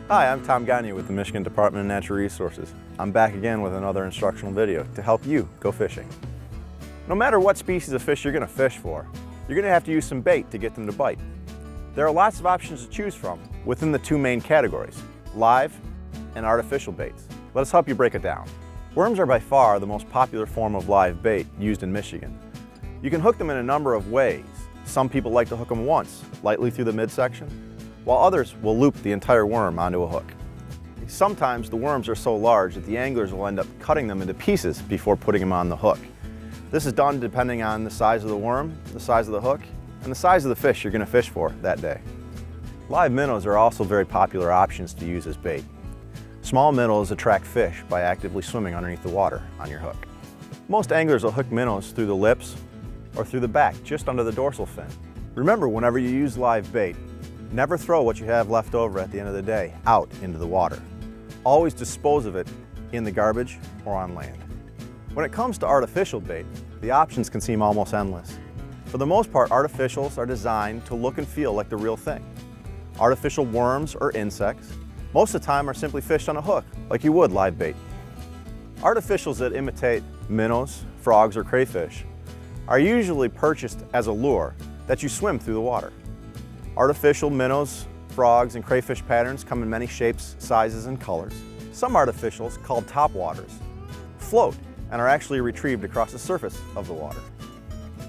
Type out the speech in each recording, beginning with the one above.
Hi, I'm Tom Gagne with the Michigan Department of Natural Resources. I'm back again with another instructional video to help you go fishing. No matter what species of fish you're going to fish for, you're going to have to use some bait to get them to bite. There are lots of options to choose from within the two main categories, live and artificial baits. Let us help you break it down. Worms are by far the most popular form of live bait used in Michigan. You can hook them in a number of ways. Some people like to hook them once, lightly through the midsection, while others will loop the entire worm onto a hook. Sometimes the worms are so large that the anglers will end up cutting them into pieces before putting them on the hook. This is done depending on the size of the worm, the size of the hook, and the size of the fish you're going to fish for that day. Live minnows are also very popular options to use as bait. Small minnows attract fish by actively swimming underneath the water on your hook. Most anglers will hook minnows through the lips or through the back, just under the dorsal fin. Remember, whenever you use live bait, never throw what you have left over at the end of the day out into the water. Always dispose of it in the garbage or on land. When it comes to artificial bait, the options can seem almost endless. For the most part, artificials are designed to look and feel like the real thing. Artificial worms or insects, most of the time, are simply fished on a hook, like you would live bait. Artificials that imitate minnows, frogs, or crayfish are usually purchased as a lure that you swim through the water. Artificial minnows, frogs, and crayfish patterns come in many shapes, sizes, and colors. Some artificials, called topwaters, float and are actually retrieved across the surface of the water.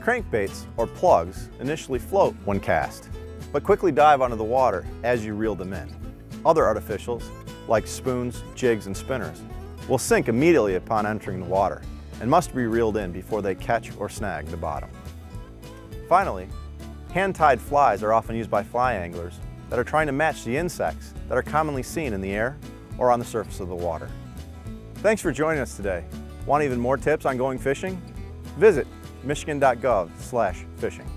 Crankbaits, or plugs, initially float when cast, but quickly dive onto the water as you reel them in. Other artificials, like spoons, jigs, and spinners, will sink immediately upon entering the water and must be reeled in before they catch or snag the bottom. Finally, hand-tied flies are often used by fly anglers that are trying to match the insects that are commonly seen in the air or on the surface of the water. Thanks for joining us today. Want even more tips on going fishing? Visit michigan.gov/fishing.